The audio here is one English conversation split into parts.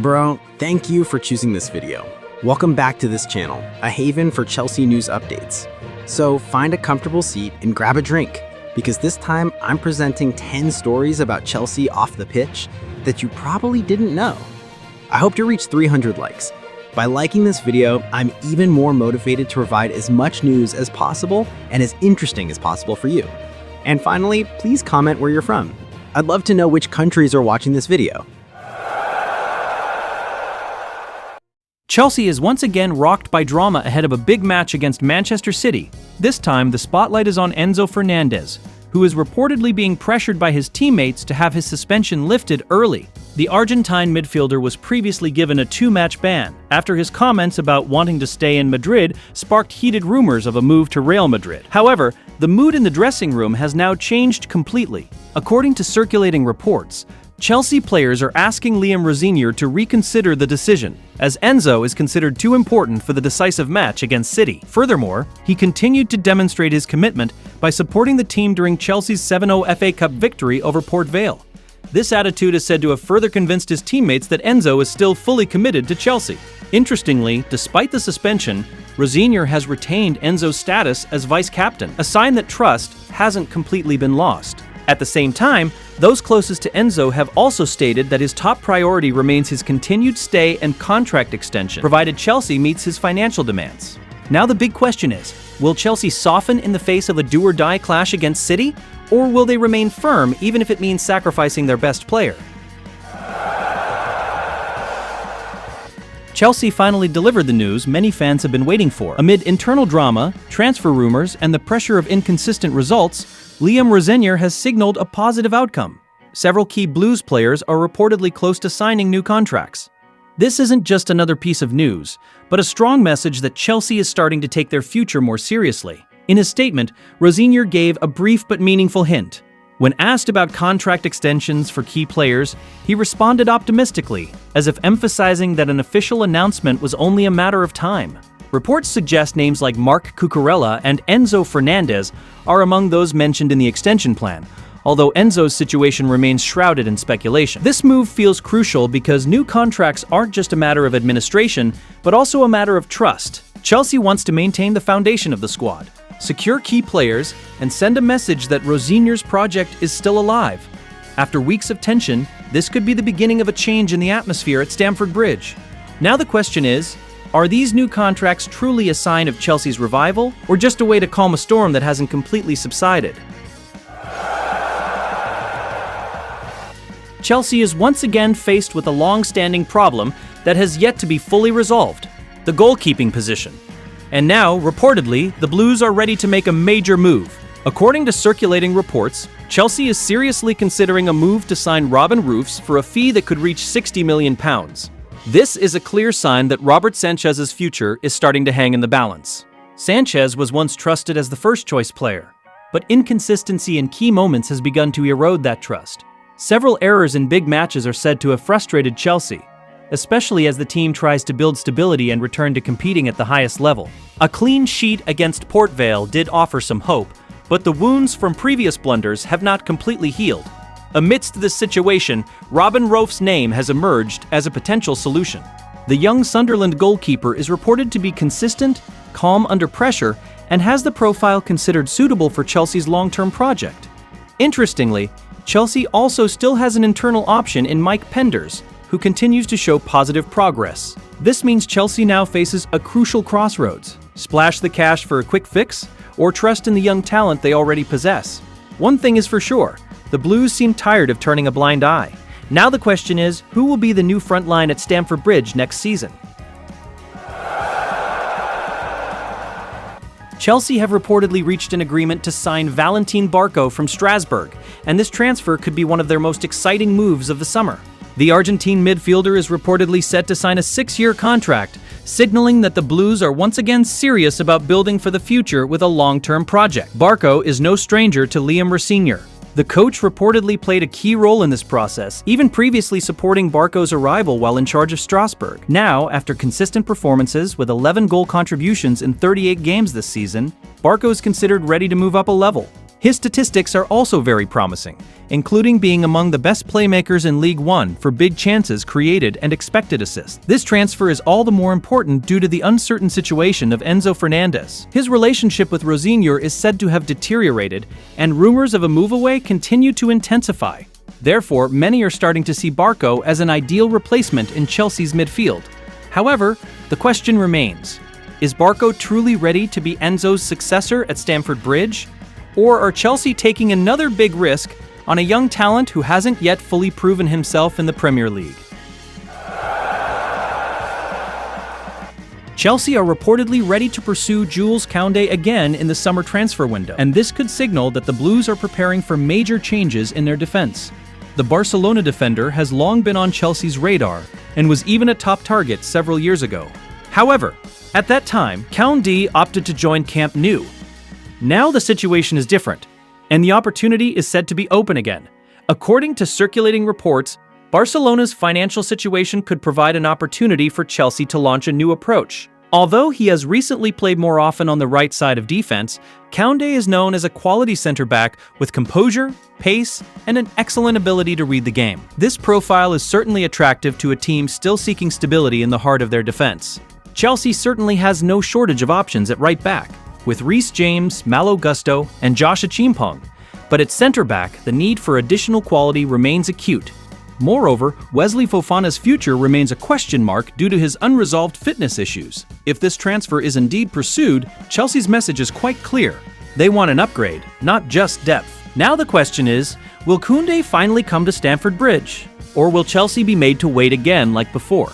Bro, thank you for choosing this video. Welcome back to this channel, a haven for Chelsea news updates. So find a comfortable seat and grab a drink, because this time I'm presenting 10 stories about Chelsea off the pitch that you probably didn't know. I hope to reach 300 likes. By liking this video, I'm even more motivated to provide as much news as possible and as interesting as possible for you. And finally, please comment where you're from. I'd love to know which countries are watching this video. Chelsea is once again rocked by drama ahead of a big match against Manchester City. This time, the spotlight is on Enzo Fernandez, who is reportedly being pressured by his teammates to have his suspension lifted early. The Argentine midfielder was previously given a 2-match ban after his comments about wanting to stay in Madrid sparked heated rumors of a move to Real Madrid. However, the mood in the dressing room has now changed completely. According to circulating reports, Chelsea players are asking Liam Rosenior to reconsider the decision, as Enzo is considered too important for the decisive match against City. Furthermore, he continued to demonstrate his commitment by supporting the team during Chelsea's 7-0 FA Cup victory over Port Vale. This attitude is said to have further convinced his teammates that Enzo is still fully committed to Chelsea. Interestingly, despite the suspension, Rosenior has retained Enzo's status as vice-captain, a sign that trust hasn't completely been lost. At the same time, those closest to Enzo have also stated that his top priority remains his continued stay and contract extension, provided Chelsea meets his financial demands. Now the big question is, will Chelsea soften in the face of a do-or-die clash against City, or will they remain firm even if it means sacrificing their best player? Chelsea finally delivered the news many fans have been waiting for. Amid internal drama, transfer rumors, and the pressure of inconsistent results, Liam Rosenior has signaled a positive outcome. Several key Blues players are reportedly close to signing new contracts. This isn't just another piece of news, but a strong message that Chelsea is starting to take their future more seriously. In his statement, Rosenior gave a brief but meaningful hint. When asked about contract extensions for key players, he responded optimistically, as if emphasizing that an official announcement was only a matter of time. Reports suggest names like Marc Cucurella and Enzo Fernandez are among those mentioned in the extension plan, although Enzo's situation remains shrouded in speculation. This move feels crucial because new contracts aren't just a matter of administration, but also a matter of trust. Chelsea wants to maintain the foundation of the squad, secure key players, and send a message that Rosenior's project is still alive. After weeks of tension, this could be the beginning of a change in the atmosphere at Stamford Bridge. Now the question is, are these new contracts truly a sign of Chelsea's revival, or just a way to calm a storm that hasn't completely subsided? Chelsea is once again faced with a long-standing problem that has yet to be fully resolved: the goalkeeping position. And now, reportedly, the Blues are ready to make a major move. According to circulating reports, Chelsea is seriously considering a move to sign Robin Roofs for a fee that could reach £60 million. This is a clear sign that Robert Sanchez's future is starting to hang in the balance. Sanchez was once trusted as the first-choice player, but inconsistency in key moments has begun to erode that trust. Several errors in big matches are said to have frustrated Chelsea, especially as the team tries to build stability and return to competing at the highest level. A clean sheet against Port Vale did offer some hope, but the wounds from previous blunders have not completely healed. Amidst this situation, Robin Roof's name has emerged as a potential solution. The young Sunderland goalkeeper is reported to be consistent, calm under pressure, and has the profile considered suitable for Chelsea's long-term project. Interestingly, Chelsea also still has an internal option in Mike Penders, who continues to show positive progress. This means Chelsea now faces a crucial crossroads: splash the cash for a quick fix, or trust in the young talent they already possess. One thing is for sure, the Blues seem tired of turning a blind eye. Now the question is, who will be the new front line at Stamford Bridge next season? Chelsea have reportedly reached an agreement to sign Valentine Barco from Strasbourg, and this transfer could be one of their most exciting moves of the summer. The Argentine midfielder is reportedly set to sign a 6-year contract, signaling that the Blues are once again serious about building for the future with a long-term project. Barco is no stranger to Liam Rosenior. The coach reportedly played a key role in this process, even previously supporting Barco's arrival while in charge of Strasbourg. Now, after consistent performances with 11 goal contributions in 38 games this season, Barco is considered ready to move up a level. His statistics are also very promising, including being among the best playmakers in League One for big chances created and expected assists. This transfer is all the more important due to the uncertain situation of Enzo Fernandez. His relationship with Rosignol is said to have deteriorated, and rumors of a move away continue to intensify. Therefore, many are starting to see Barco as an ideal replacement in Chelsea's midfield. However, the question remains, is Barco truly ready to be Enzo's successor at Stamford Bridge? Or are Chelsea taking another big risk on a young talent who hasn't yet fully proven himself in the Premier League? Chelsea are reportedly ready to pursue Jules Kai again in the summer transfer window, and this could signal that the Blues are preparing for major changes in their defense. The Barcelona defender has long been on Chelsea's radar and was even a top target several years ago. However, at that time, Kai opted to join Camp Nou. Now the situation is different, and the opportunity is said to be open again. According to circulating reports, Barcelona's financial situation could provide an opportunity for Chelsea to launch a new approach. Although he has recently played more often on the right side of defense, Kai is known as a quality center-back with composure, pace, and an excellent ability to read the game. This profile is certainly attractive to a team still seeking stability in the heart of their defense. Chelsea certainly has no shortage of options at right back, with Reece James, Malo Gusto, and Josh Achimpong. But at center-back, the need for additional quality remains acute. Moreover, Wesley Fofana's future remains a question mark due to his unresolved fitness issues. If this transfer is indeed pursued, Chelsea's message is quite clear. They want an upgrade, not just depth. Now the question is, will Koundé finally come to Stamford Bridge? Or will Chelsea be made to wait again like before?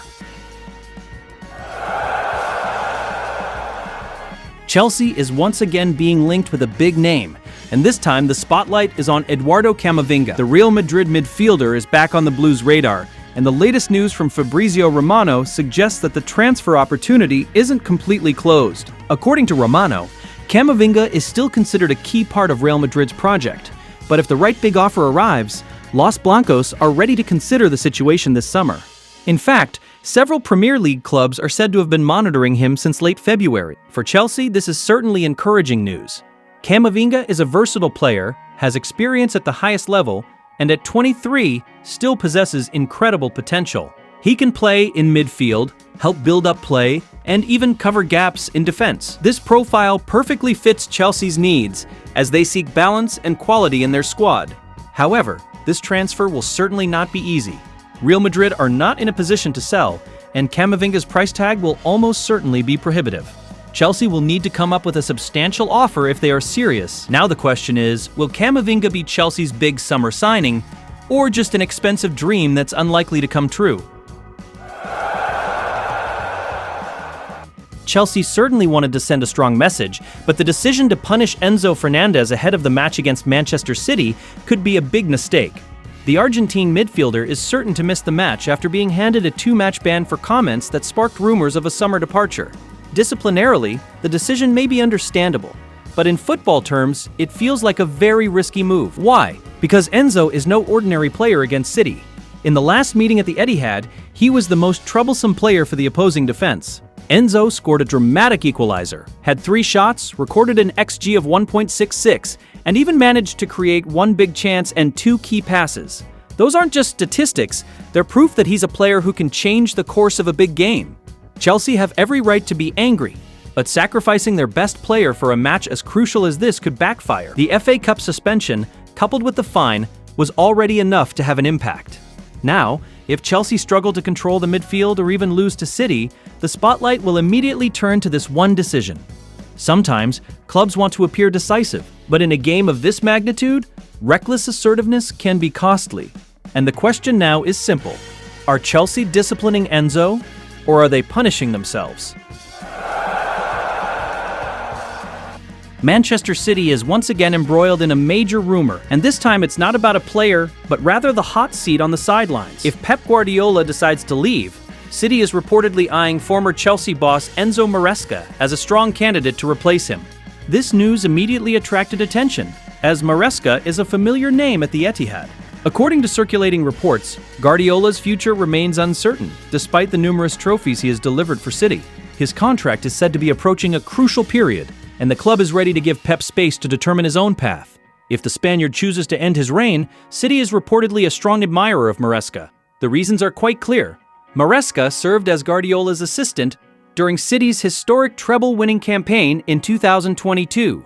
Chelsea is once again being linked with a big name, and this time the spotlight is on Eduardo Kamovvinga. The Real Madrid midfielder is back on the Blues' radar, and the latest news from Fabrizio Romano suggests that the transfer opportunity isn't completely closed. According to Romano, Kamovvinga is still considered a key part of Real Madrid's project, but if the right big offer arrives, Los Blancos are ready to consider the situation this summer. In fact, several Premier League clubs are said to have been monitoring him since late February. For Chelsea, this is certainly encouraging news. Kamovvinga is a versatile player, has experience at the highest level, and at 23 still possesses incredible potential. He can play in midfield, help build up play, and even cover gaps in defense. This profile perfectly fits Chelsea's needs as they seek balance and quality in their squad. However, this transfer will certainly not be easy. Real Madrid are not in a position to sell, and Kamovinga's price tag will almost certainly be prohibitive. Chelsea will need to come up with a substantial offer if they are serious. Now the question is, will Kamovinga be Chelsea's big summer signing, or just an expensive dream that's unlikely to come true? Chelsea certainly wanted to send a strong message, but the decision to punish Enzo Fernandez ahead of the match against Manchester City could be a big mistake. The Argentine midfielder is certain to miss the match after being handed a 2-match ban for comments that sparked rumors of a summer departure. Disciplinarily, the decision may be understandable, but in football terms, it feels like a very risky move. Why? Because Enzo is no ordinary player against City. In the last meeting at the Etihad, he was the most troublesome player for the opposing defense. Enzo scored a dramatic equalizer, had 3 shots, recorded an XG of 1.66, and even managed to create 1 big chance and 2 key passes. Those aren't just statistics, they're proof that he's a player who can change the course of a big game. Chelsea have every right to be angry, but sacrificing their best player for a match as crucial as this could backfire. The FA Cup suspension, coupled with the fine, was already enough to have an impact. Now, if Chelsea struggle to control the midfield or even lose to City, the spotlight will immediately turn to this one decision. Sometimes, clubs want to appear decisive, but in a game of this magnitude, reckless assertiveness can be costly. And the question now is simple. Are Chelsea disciplining Enzo, or are they punishing themselves? Manchester City is once again embroiled in a major rumor, and this time it's not about a player, but rather the hot seat on the sidelines. If Pep Guardiola decides to leave, City is reportedly eyeing former Chelsea boss Enzo Maresca as a strong candidate to replace him. This news immediately attracted attention, as Maresca is a familiar name at the Etihad. According to circulating reports, Guardiola's future remains uncertain, despite the numerous trophies he has delivered for City. His contract is said to be approaching a crucial period, and the club is ready to give Pep space to determine his own path. If the Spaniard chooses to end his reign, City is reportedly a strong admirer of Maresca. The reasons are quite clear. Maresca served as Guardiola's assistant during City's historic treble-winning campaign in 2022.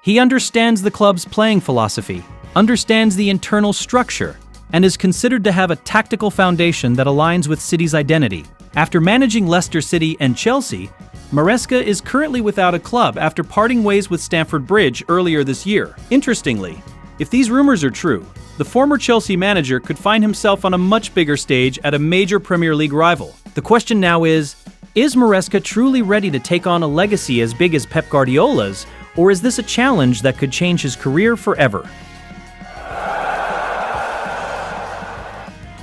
He understands the club's playing philosophy, understands the internal structure, and is considered to have a tactical foundation that aligns with City's identity. After managing Leicester City and Chelsea, Maresca is currently without a club after parting ways with Stamford Bridge earlier this year. Interestingly, if these rumors are true, the former Chelsea manager could find himself on a much bigger stage at a major Premier League rival. The question now is Maresca truly ready to take on a legacy as big as Pep Guardiola's, or is this a challenge that could change his career forever?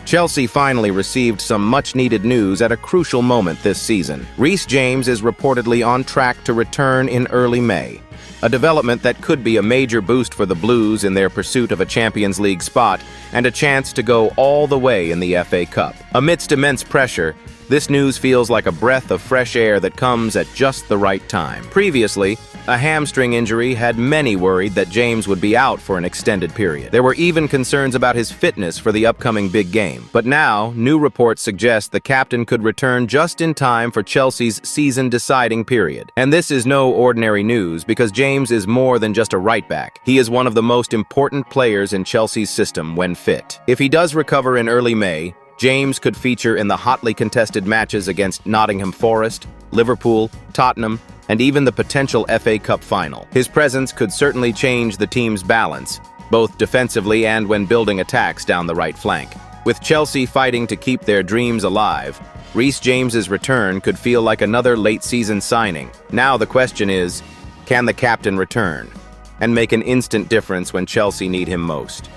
Chelsea finally received some much-needed news at a crucial moment this season. Reece James is reportedly on track to return in early May, a development that could be a major boost for the Blues in their pursuit of a Champions League spot and a chance to go all the way in the FA Cup. Amidst immense pressure, this news feels like a breath of fresh air that comes at just the right time. Previously, a hamstring injury had many worried that James would be out for an extended period. There were even concerns about his fitness for the upcoming big game. But now, new reports suggest the captain could return just in time for Chelsea's season-deciding period. And this is no ordinary news because James is more than just a right-back. He is one of the most important players in Chelsea's system when fit. If he does recover in early May, James could feature in the hotly contested matches against Nottingham Forest, Liverpool, Tottenham, and even the potential FA Cup final. His presence could certainly change the team's balance, both defensively and when building attacks down the right flank. With Chelsea fighting to keep their dreams alive, Reece James's return could feel like another late-season signing. Now the question is, can the captain return and make an instant difference when Chelsea need him most?